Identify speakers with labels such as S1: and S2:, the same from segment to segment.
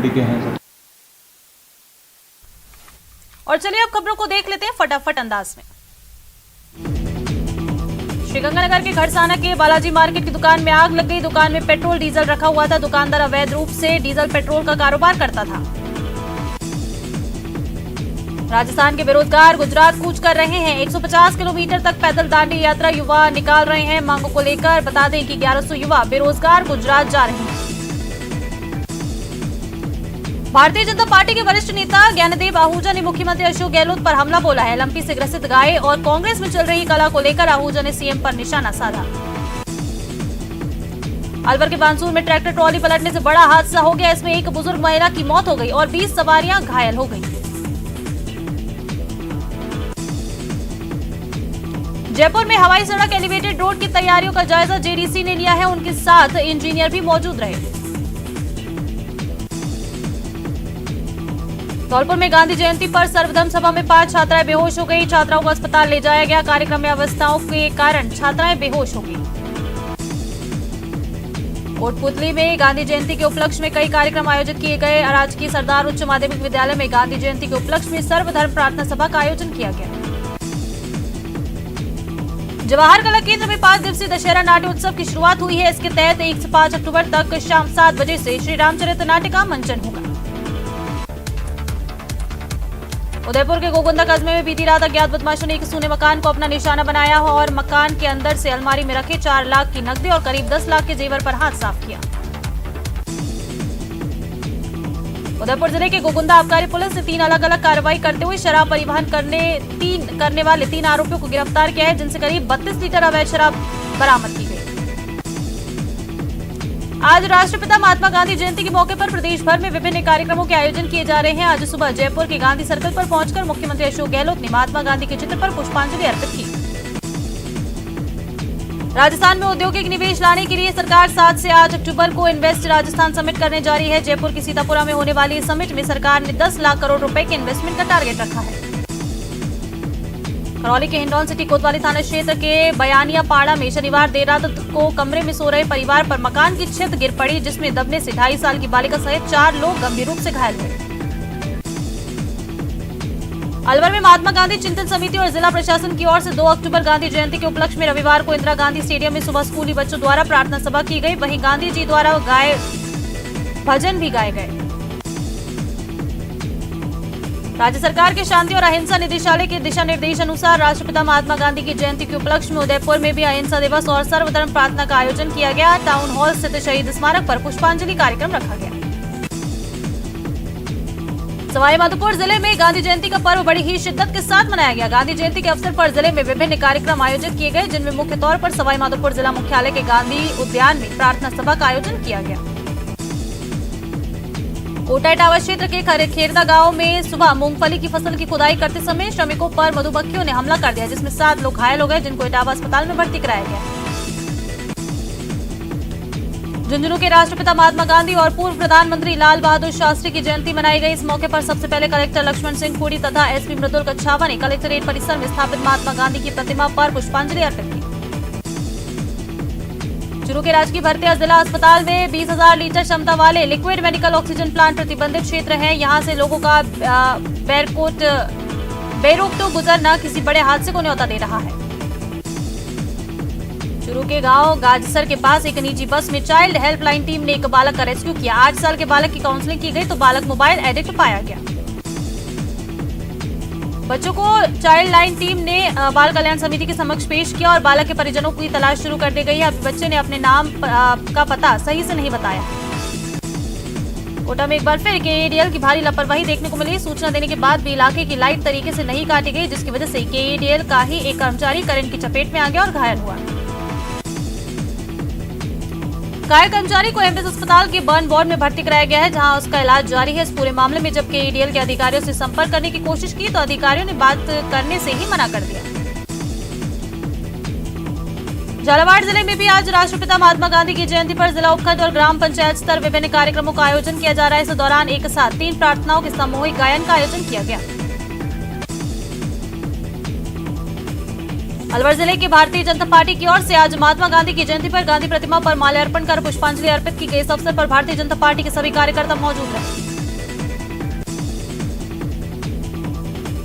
S1: Community के हैं सब।
S2: और चलिए अब खबरों को देख लेते हैं फटाफट अंदाज में। श्रीगंगानगर के घड़साना के बालाजी मार्केट की दुकान में आग लग गई। दुकान में पेट्रोल डीजल रखा हुआ था। दुकानदार अवैध रूप से डीजल पेट्रोल का कारोबार करता था। राजस्थान के बेरोजगार गुजरात कूच कर रहे हैं। 150 किलोमीटर तक पैदल दांडी यात्रा युवा निकाल रहे हैं मांगों को लेकर। बता दें कि 1100 युवा बेरोजगार गुजरात जा रहे हैं। भारतीय जनता पार्टी के वरिष्ठ नेता ज्ञानदेव आहूजा ने मुख्यमंत्री अशोक गहलोत पर हमला बोला है। लंपी से ग्रसित गाय और कांग्रेस में चल रही कला को लेकर आहूजा ने सीएम पर निशाना साधा। अलवर के बानसूर में ट्रैक्टर ट्रॉली पलटने से बड़ा हादसा हो गया। इसमें एक बुजुर्ग महिला की मौत हो गई और 20 सवारियां घायल हो गई। जयपुर में हवाई सड़क एलिवेटेड रोड की तैयारियों का जायजा जेडीसी ने लिया है। उनके साथ इंजीनियर भी मौजूद रहे। धौलपुर में गांधी जयंती पर सर्वधर्म सभा में 5 छात्राएं बेहोश हो गई। छात्राओं को अस्पताल ले जाया गया। कार्यक्रम में अवस्थाओं के कारण छात्राएं बेहोश हो गई। कोटपुतली में गांधी जयंती के उपलक्ष्य में कई कार्यक्रम आयोजित किए गए। राजकीय सरदार उच्च माध्यमिक विद्यालय में गांधी जयंती के उपलक्ष्य में सर्वधर्म प्रार्थना सभा का आयोजन किया गया। जवाहर कला केंद्र में 5 दिवसीय दशहरा नाट्य उत्सव की शुरुआत हुई है। इसके तहत 1 से 5 अक्टूबर तक शाम 7 बजे से श्री रामचरित नाट्य का मंचन होगा। उदयपुर के गोगुंदा कस्बे में बीती रात अज्ञात बदमाशों ने एक सूने मकान को अपना निशाना बनाया और मकान के अंदर से अलमारी में रखे 4 लाख की नकदी और करीब 10 लाख के जेवर पर हाथ साफ किया। उदयपुर जिले के गोगुंदा आबकारी पुलिस ने 3 अलग अलग कार्रवाई करते हुए शराब परिवहन करने वाले 3 आरोपियों को गिरफ्तार किया है, जिनसे करीब 32 लीटर अवैध शराब बरामद की गई। आज राष्ट्रपिता महात्मा गांधी जयंती के मौके पर प्रदेश भर में विभिन्न कार्यक्रमों के आयोजन किए जा रहे हैं। आज सुबह जयपुर के गांधी सर्कल पर पहुंचकर मुख्यमंत्री अशोक गहलोत ने महात्मा गांधी के चित्र पर पुष्पांजलि अर्पित की। राजस्थान में औद्योगिक निवेश लाने के लिए सरकार 7 से 8 अक्टूबर को इन्वेस्ट राजस्थान समिट करने जा रही है। जयपुर के सीतापुरा में होने वाली इस समिट में सरकार ने 10 लाख करोड़ रुपए के इन्वेस्टमेंट का टारगेट रखा है। करौली के हिंडौन सिटी कोतवाली थाना क्षेत्र के बयानिया पाड़ा में शनिवार देर रात को कमरे में सो रहे परिवार पर मकान की छत गिर पड़ी, जिसमें दबने से 2.5 साल की बालिका सहित 4 लोग गंभीर रूप से घायल हुए। अलवर में महात्मा गांधी चिंतन समिति और जिला प्रशासन की ओर से 2 अक्टूबर गांधी जयंती के उपलक्ष्य में रविवार को इंदिरा गांधी स्टेडियम में सुबह स्कूली बच्चों द्वारा प्रार्थना सभा की गई। वहीं गांधी जी द्वारा गाए भजन भी गाए गए। राज्य सरकार के शांति और अहिंसा निदेशालय के दिशा निर्देश अनुसार राष्ट्रपिता महात्मा गांधी की जयंती के उपलक्ष्य में उदयपुर में भी अहिंसा दिवस और सर्वधर्म प्रार्थना का आयोजन किया गया। टाउन हॉल स्थित शहीद स्मारक पर पुष्पांजलि कार्यक्रम रखा गया। सवाईमाधोपुर जिले में गांधी जयंती का पर्व बड़ी ही शिद्दत के साथ मनाया गया। गांधी जयंती के अवसर पर जिले में विभिन्न कार्यक्रम आयोजित किए गए, जिनमें मुख्य तौर पर सवाईमाधोपुर जिला मुख्यालय के गांधी उद्यान में प्रार्थना सभा का आयोजन किया गया। कोटा इटावा क्षेत्र के खेरदा गांव में सुबह मूंगफली की फसल की खुदाई करते समय श्रमिकों पर मधुमक्खियों ने हमला कर दिया, जिसमें 7 लोग घायल हो गए, जिनको इटावा अस्पताल में भर्ती कराया गया। झुंझुनू के राष्ट्रपिता महात्मा गांधी और पूर्व प्रधानमंत्री लाल बहादुर शास्त्री की जयंती मनाई गई। इस मौके पर सबसे पहले कलेक्टर लक्ष्मण सिंह खूड़ी तथा एसपी मृदुल कच्छावा ने कलेक्ट्रेट परिसर में स्थापित महात्मा गांधी की प्रतिमा पर पुष्पांजलि अर्पित की। चूरू के राजकीय भरतिया जिला अस्पताल में 20,000 लीटर क्षमता वाले लिक्विड मेडिकल ऑक्सीजन प्लांट प्रतिबंधित क्षेत्र है। यहां से लोगों का बेरोक तो गुजरना किसी बड़े हादसे को न्योता दे रहा है। चूरू के गांव गाजसर के पास एक निजी बस में चाइल्ड हेल्पलाइन टीम ने एक बालक का रेस्क्यू किया। 8 साल के बालक की काउंसलिंग की गई तो बालक मोबाइल एडिक्ट पाया गया। बच्चों को चाइल्ड लाइन टीम ने बाल कल्याण समिति के समक्ष पेश किया और बालक के परिजनों की तलाश शुरू कर दी गई है। अभी बच्चे ने अपने नाम का पता सही से नहीं बताया। कोटा में एक बार फिर केएडीएल की भारी लापरवाही देखने को मिली। सूचना देने के बाद भी इलाके की लाइट तरीके से नहीं काटी गई, जिसकी वजह से केएडीएल का ही एक कर्मचारी करंट की चपेट में आ गया और घायल हुआ। घायल कर्मचारी को एमएस अस्पताल के बर्न वार्ड में भर्ती कराया गया है, जहां उसका इलाज जारी है। इस पूरे मामले में जब केएडीएल के अधिकारियों से संपर्क करने की कोशिश की तो अधिकारियों ने बात करने से ही मना कर दिया। झालावाड़ जिले में भी आज राष्ट्रपिता महात्मा गांधी की जयंती पर जिला उपखंड और ग्राम पंचायत स्तर विभिन्न कार्यक्रमों का आयोजन किया जा रहा है। इस दौरान एक साथ 3 प्रार्थनाओं के सामूहिक गायन का आयोजन किया गया। अलवर जिले की भारतीय जनता पार्टी की ओर से आज महात्मा गांधी की जयंती पर गांधी प्रतिमा पर माल्यार्पण कर पुष्पांजलि अर्पित की गई। इस अवसर पर भारतीय जनता पार्टी के सभी कार्यकर्ता मौजूद रहे।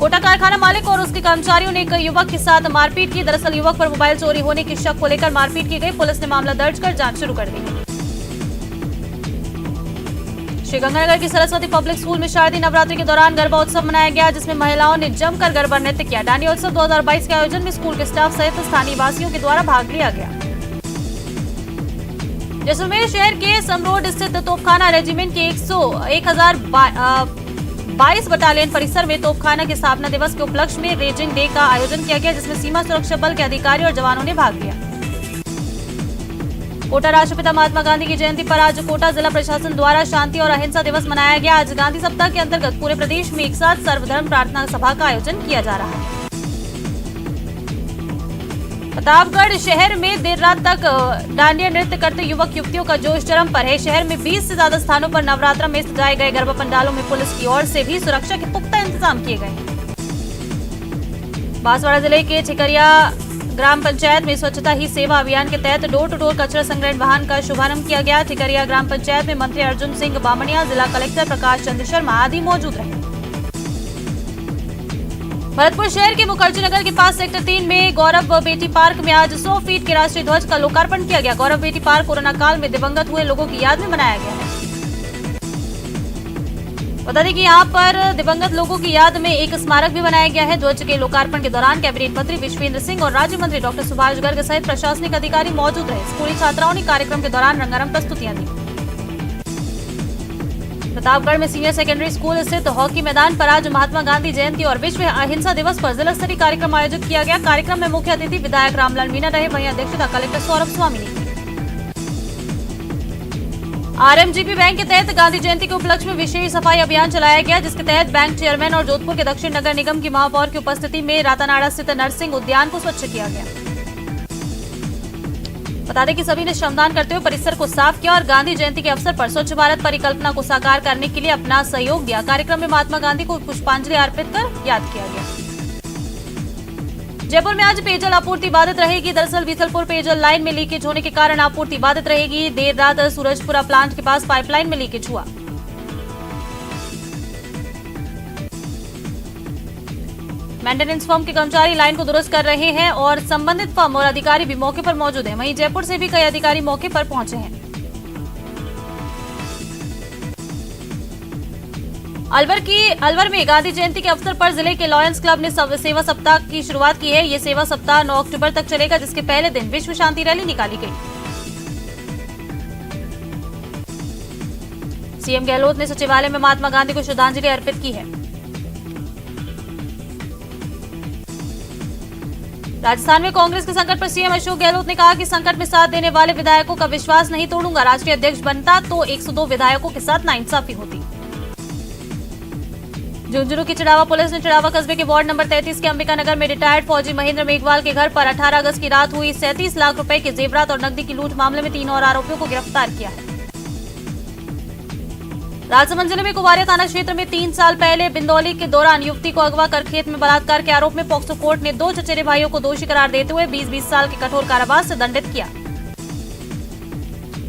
S2: कोटा कारखाना मालिक और उसके कर्मचारियों ने एक युवक के साथ मारपीट की। दरअसल युवक पर मोबाइल चोरी होने की शक को लेकर मारपीट की गई। पुलिस ने मामला दर्ज कर जांच शुरू कर दी है। श्रीगंगानगर की सरस्वती पब्लिक स्कूल में शारदीय नवरात्रि के दौरान गरबा उत्सव मनाया गया, जिसमें महिलाओं ने जमकर गरबा नृत्य किया। डांडिया उत्सव 2022 के आयोजन में स्कूल के स्टाफ सहित स्थानीय वासियों के द्वारा भाग लिया गया। जैसलमेर शहर के समरोड स्थित तोपखाना रेजिमेंट के 1022 बटालियन परिसर में तोपखाना के स्थापना दिवस के उपलक्ष्य में रेजिंग डे का आयोजन किया गया, जिसमें सीमा सुरक्षा बल के अधिकारी और जवानों ने भाग लिया। कोटा राष्ट्रपिता महात्मा गांधी की जयंती पर आज कोटा जिला प्रशासन द्वारा शांति और अहिंसा दिवस मनाया गया। आज गांधी सप्ताह के अंतर्गत पूरे प्रदेश में एक साथ सर्वधर्म प्रार्थना सभा का आयोजन किया जा रहा है। प्रतापगढ़ शहर में देर रात तक डांडिया नृत्य करते युवक युवतियों का जोश चरम पर है। शहर में 20 से ज्यादा स्थानों पर नवरात्र में सजाए गए गरबा पंडालों में पुलिस की ओर से भी सुरक्षा के पुख्ता इंतजाम किए गए। बांसवाड़ा जिले के ठिकरिया ग्राम पंचायत में स्वच्छता ही सेवा अभियान के तहत डोर टू डोर कचरा संग्रहण वाहन का शुभारंभ किया गया। ठिकरिया ग्राम पंचायत में मंत्री अर्जुन सिंह बामणिया, जिला कलेक्टर प्रकाश चंद्र शर्मा आदि मौजूद रहे। भरतपुर शहर के मुखर्जी नगर के पास सेक्टर 3 में गौरव बेटी पार्क में आज 100 फीट के राष्ट्रीय ध्वज का लोकार्पण किया गया। गौरव बेटी पार्क कोरोना काल में दिवंगत हुए लोगों की याद में बनाया गया है। बता दें कि यहाँ पर दिवंगत लोगों की याद में एक स्मारक भी बनाया गया है। ध्वज के लोकार्पण के दौरान कैबिनेट मंत्री विश्वेंद्र सिंह और राज्य मंत्री डॉक्टर सुभाष गर्ग सहित प्रशासनिक अधिकारी मौजूद रहे। स्कूली छात्राओं ने कार्यक्रम के दौरान रंगारंग प्रस्तुतियां दी। प्रतापगढ़ में सीनियर सेकेंडरी स्कूल स्थित हॉकी मैदान पर आज महात्मा गांधी जयंती और विश्व अहिंसा दिवस पर जिला स्तरीय कार्यक्रम आयोजित किया गया। कार्यक्रम में मुख्य अतिथि विधायक रामलाल मीणा रहे, वहीं अध्यक्षता कलेक्टर सौरभ स्वामी ने। आरएमजीपी बैंक के तहत गांधी जयंती के उपलक्ष्य में विशेष सफाई अभियान चलाया गया, जिसके तहत बैंक चेयरमैन और जोधपुर के दक्षिण नगर निगम की महापौर की उपस्थिति में रातानाड़ा स्थित नरसिंह उद्यान को स्वच्छ किया गया। बता दें कि सभी ने श्रमदान करते हुए परिसर को साफ किया और गांधी जयंती के अवसर पर स्वच्छ भारत परिकल्पना को साकार करने के लिए अपना सहयोग दिया। कार्यक्रम में महात्मा गांधी को पुष्पांजलि अर्पित कर याद किया गया। जयपुर में आज पेयजल आपूर्ति बाधित रहेगी। दरअसल बीसलपुर पेयजल लाइन में लीकेज होने के कारण आपूर्ति बाधित रहेगी। देर रात सूरजपुरा प्लांट के पास पाइपलाइन में लीकेज हुआ। मेंटेनेंस फर्म के कर्मचारी लाइन को दुरुस्त कर रहे हैं और संबंधित फर्म और अधिकारी भी मौके पर मौजूद हैं। वहीं जयपुर से भी कई अधिकारी मौके पर पहुंचे हैं। अलवर में गांधी जयंती के अवसर पर जिले के लॉयंस क्लब ने सेवा सप्ताह की शुरुआत की है। ये सेवा सप्ताह 9 अक्टूबर तक चलेगा, जिसके पहले दिन विश्व शांति रैली निकाली गई। सीएम गहलोत ने सचिवालय में महात्मा गांधी को श्रद्धांजलि अर्पित की है। राजस्थान में कांग्रेस के संकट पर सीएम अशोक गहलोत ने कहा कि संकट में साथ देने वाले विधायकों का विश्वास नहीं तोड़ूंगा। राष्ट्रीय अध्यक्ष बनता तो 102 विधायकों के साथ नाइंसाफी होती। झुंझुनू की चिड़ावा पुलिस ने चिड़ावा कस्बे के वार्ड नंबर 33 के अंबिका नगर में रिटायर्ड फौजी महेंद्र मेघवाल के घर पर 18 अगस्त की रात हुई 37 लाख रुपए के जेवरात और नकदी की लूट मामले में 3 और आरोपियों को गिरफ्तार किया है। राजसमंद जिले में कुवारिया थाना क्षेत्र में 3 साल पहले बिंदौली के दौरान युवती को अगवा कर खेत में बलात्कार के आरोप में पॉक्सो कोर्ट ने 2 चचेरे भाइयों को दोषी करार देते हुए 20-20 साल के कठोर कारावास से दंडित किया।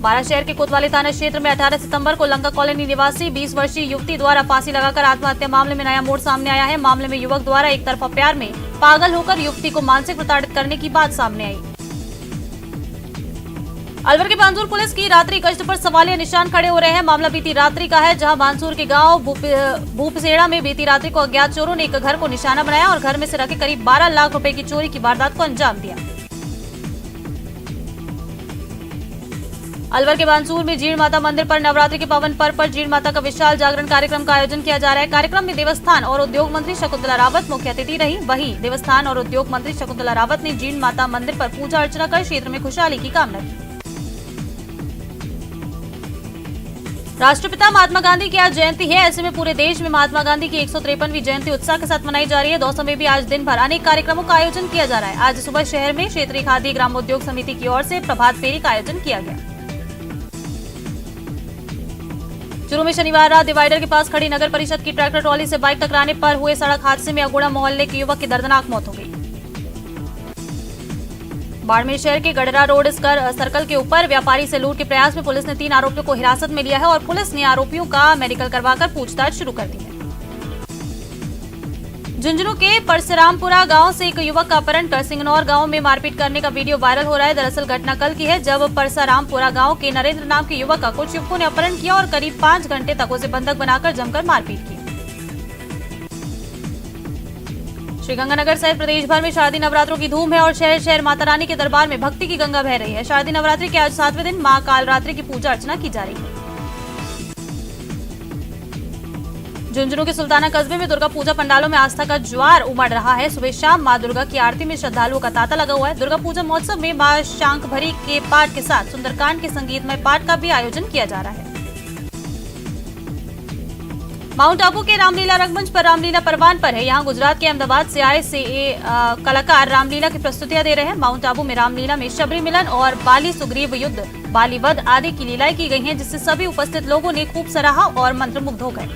S2: बारा शहर के कोतवाली थाना क्षेत्र में 18 सितंबर को लंका कॉलोनी निवासी 20 वर्षीय युवती द्वारा फांसी लगाकर आत्महत्या मामले में नया मोड़ सामने आया है। मामले में युवक द्वारा एक तरफा प्यार में पागल होकर युवती को मानसिक प्रताड़ित करने की बात सामने आई। अलवर के बांसूर पुलिस की रात्रि गश्त पर सवालिया निशान खड़े हो रहे हैं। मामला बीती रात्रि का है, जहां बांसूर के गांव भूपसेड़ा में बीती रात्रि को अज्ञात चोरों ने एक घर को निशाना बनाया और घर में से रखे करीब 12 लाख रुपए की चोरी की वारदात को अंजाम दिया। अलवर के बांसूर में जीर्ण माता मंदिर पर नवरात्रि के पावन पर्व पर जीर्ण माता का विशाल जागरण कार्यक्रम का आयोजन किया जा रहा है। कार्यक्रम में देवस्थान और उद्योग मंत्री शकुंतला रावत मुख्य अतिथि रही। वहीं देवस्थान और उद्योग मंत्री शकुंतला रावत ने जीर्ण माता मंदिर पर पूजा अर्चना कर क्षेत्र में खुशहाली की कामना की। राष्ट्रपिता महात्मा गांधी की आज जयंती है। ऐसे में पूरे देश में महात्मा गांधी की 153वीं जयंती उत्साह के साथ मनाई जा रही है। दौसा में भी आज दिन भर अनेक कार्यक्रमों का आयोजन किया जा रहा है। आज सुबह शहर में क्षेत्रीय खादी ग्रामोद्योग समिति की ओर से प्रभात फेरी का आयोजन किया गया। चूरू में शनिवार रात डिवाइडर के पास खड़ी नगर परिषद की ट्रैक्टर ट्रॉली से बाइक टकराने पर हुए सड़क हादसे में अगुड़ा मोहल्ले के युवक की दर्दनाक मौत हो गई। बाड़मेर शहर के गडरा रोड सर्कल के ऊपर व्यापारी से लूट के प्रयास में पुलिस ने 3 आरोपियों को हिरासत में लिया है और पुलिस ने आरोपियों का मेडिकल करवाकर पूछताछ शुरू कर दी है। झुंझुनू के परसरामपुरा गांव से एक युवक का अपहरण कर सिंगनौर गांव में मारपीट करने का वीडियो वायरल हो रहा है। दरअसल घटना कल की है, जब परसरामपुरा गांव के नरेंद्र नाम के युवक का कुछ युवकों ने अपहरण किया और करीब 5 घंटे तक उसे बंधक बनाकर जमकर मारपीट की। श्रीगंगानगर सहित प्रदेश भर में शारदीय नवरात्रों की धूम है और शहर शहर माता रानी के दरबार में भक्ति की गंगा बह रही है। शारदीय नवरात्रि के आज 7वें दिन मां कालरात्रि की पूजा अर्चना की जा रही है। झुंझुनू के सुल्ताना कस्बे में दुर्गा पूजा पंडालों में आस्था का ज्वार उमड़ रहा है। सुबह शाम मां दुर्गा की आरती में श्रद्धालुओं का तांता लगा हुआ है। दुर्गा पूजा महोत्सव में मां शांखभरी के पाठ के साथ सुंदरकांड के संगीतमय पाठ का भी आयोजन किया जा रहा है। माउंट आबू के रामलीला रंगमंच पर रामलीला परवान पर है। यहाँ गुजरात के अहमदाबाद से आए कलाकार रामलीला की प्रस्तुतियां दे रहे हैं। माउंट आबू में रामलीला में शबरी मिलन और बाली सुग्रीव युद्ध, बालीवध आदि की लीलाएं की गई हैं, जिससे सभी उपस्थित लोगों ने खूब सराहा और मंत्रमुग्ध हो गए।